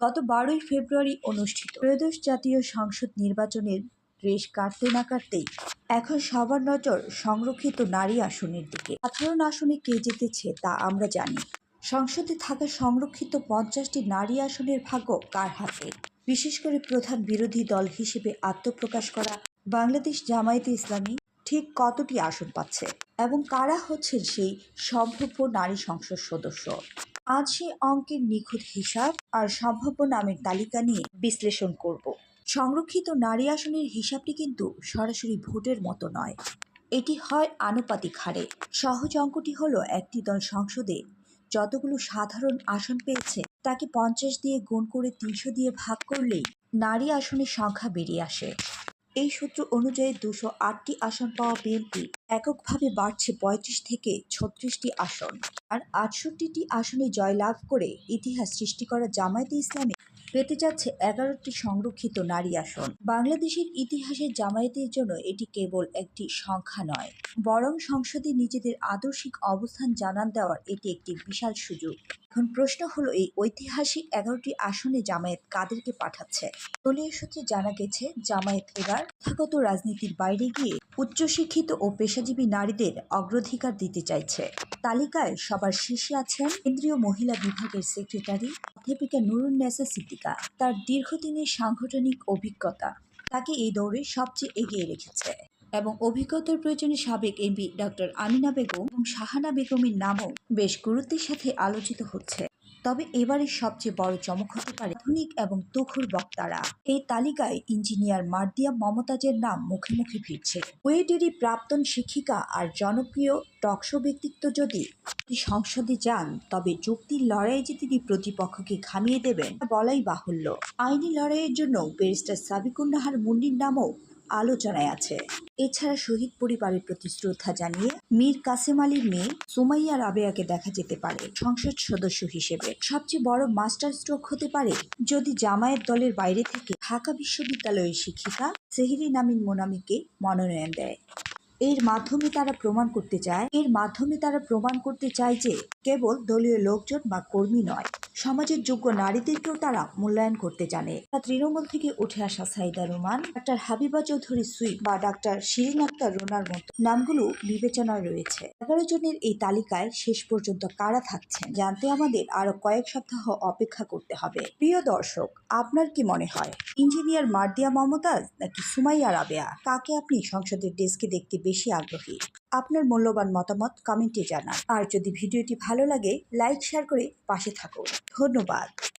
গত 12ই ফেব্রুয়ারি অনুষ্ঠিত ত্রয়োদশ জাতীয় সংসদ নির্বাচনের রেশ কাটতে না কাটতেই এখন সবার নজর সংরক্ষিত নারী আসনের দিকে। সাধারণ আসনে কে জিতেছে তা আমরা জানি। সংসদে থাকা সংরক্ষিত 50টি নারী আসনের ভাগ্য কার হাতে? বিশেষ করে প্রধান বিরোধী দল হিসেবে আত্মপ্রকাশ করা বাংলাদেশ জামায়াতে ইসলামী ঠিক কতটি আসন পাচ্ছে এবং কারা হচ্ছেন সেই সম্ভাব্য নারী সংসদ সদস্য? আজ সেই অঙ্কের নিখুঁত হিসাব আর সম্ভাব্য নামের তালিকা নিয়ে বিশ্লেষণ করব। সংরক্ষিত নারী আসনের হিসাবটি কিন্তু সরাসরি ভোটের মতো নয়, এটি হয় আনুপাতিক হারে। সহজ অঙ্কটি হলো একটি দল সংসদে যতগুলো সাধারণ আসন পেয়েছে তাকে 50 দিয়ে গুণ করে 300 দিয়ে ভাগ করলেই নারী আসনের সংখ্যা বেরিয়ে আসে। এই সূত্র অনুযায়ী 208টি আসন পাওয়া বিএনপি এককভাবে বাড়ছে 35 থেকে 36টি আসন, আর 68টি আসনে জয়লাভ করে ইতিহাস সৃষ্টি করা জামায়াতে ইসলামী পেতে যাচ্ছে 11টি সংরক্ষিত নারী আসন। বাংলাদেশের ইতিহাসে জামায়াতের জন্য এটি কেবল একটি সংখ্যা নয়, বরং সংসদে নিজেদের আদর্শিক অবস্থান জানান দেওয়ার এটি একটি বিশাল সুযোগ। এখন প্রশ্ন হলো, এই ঐতিহাসিক 11টি আসনে জামায়াত কাদেরকে পাঠাচ্ছে? দলীয় সূত্রে জানা গেছে, জামায়াত এবার প্রথাগত রাজনীতির বাইরে গিয়ে উচ্চশিক্ষিত ও পেশাজীবী নারীদের অগ্রাধিকার দিতে চাইছে। তালিকায় সবার শীর্ষে আছেন কেন্দ্রীয় মহিলা বিভাগের সেক্রেটারি অধ্যাপিকা নুরুন্নেসা সিদ্দিকা। তার দীর্ঘদিনের সাংগঠনিক অভিজ্ঞতা তাকে এই দৌড়ে সবচেয়ে এগিয়ে রেখেছে এবং অভিজ্ঞতার প্রয়োজনে সাবেক এমপি ডক্টর আমিনা বেগম এবং শাহানা বেগমের নামও বেশ গুরুত্বের সাথে আলোচিত হচ্ছে। তবে এবারের সবচেয়ে বড় চমক হতে পারে আধুনিক এবং তুখুর বক্তারা। এই তালিকায় ইঞ্জিনিয়ার মার্দিয়া মমতাজের নাম মুখে মুখে ফিরছে। ওয়েডেরই প্রাক্তন শিক্ষিকা আর জনপ্রিয় টকশো ব্যক্তিত্ব যদি সংসদে যান, তবে যুক্তির লড়াইয়ে তিনি প্রতিপক্ষকে খামিয়ে দেবেন বলাই বাহুল্য। আইনি লড়াইয়ের জন্য ব্যারিস্টার সাবিকুন নাহার মুন্নির নামও আলোচনায় আছে। এছাড়া শহীদ পরিবারের প্রতি শ্রদ্ধা জানিয়ে মীর কাসেম আলীর মেয়ে সুমাইয়া রাবেয়াকে দেখা যেতে পারে সংসদ সদস্য হিসেবে। সবচেয়ে বড় মাস্টার স্ট্রোক হতে পারে যদি জামায়াত দলের বাইরে থেকে ঢাকা বিশ্ববিদ্যালয়ের শিক্ষিকা সেহরি নামিন মোনামিকে মনোনয়ন দেয়। এর মাধ্যমে তারা প্রমাণ করতে চায় যে কেবল দলীয় লোকজন বা কর্মী নয়, সমাজের যোগ্য নারীদেরকেও তারা মূল্যায়ন করতে জানে। তৃণমূল থেকে উঠে আসা সাইদা রোমান, ডাক্তার হাবিবা চৌধুরী সুই বা ডাক্তার শিরিন আক্তার রোনার মতো নামগুলো বিবেচনায় রয়েছে। 11 জনের এই তালিকায় শেষ পর্যন্ত কারা থাকছেন জানতে আমাদের আরো কয়েক সপ্তাহ অপেক্ষা করতে হবে। প্রিয় দর্শক, আপনার কি মনে হয়, ইঞ্জিনিয়ার মার্দিয়া মমতাজ নাকি সুমাইয়া রাবেয়া? কাকে আপনি সংসদের ডেস্কে দেখতে বেশি আগ্রহী? আপনার মূল্যবান মতামত কমেন্টে জানান। আর যদি ভিডিওটি ভালো লাগে, লাইক শেয়ার করে পাশে থাকুন। ধন্যবাদ।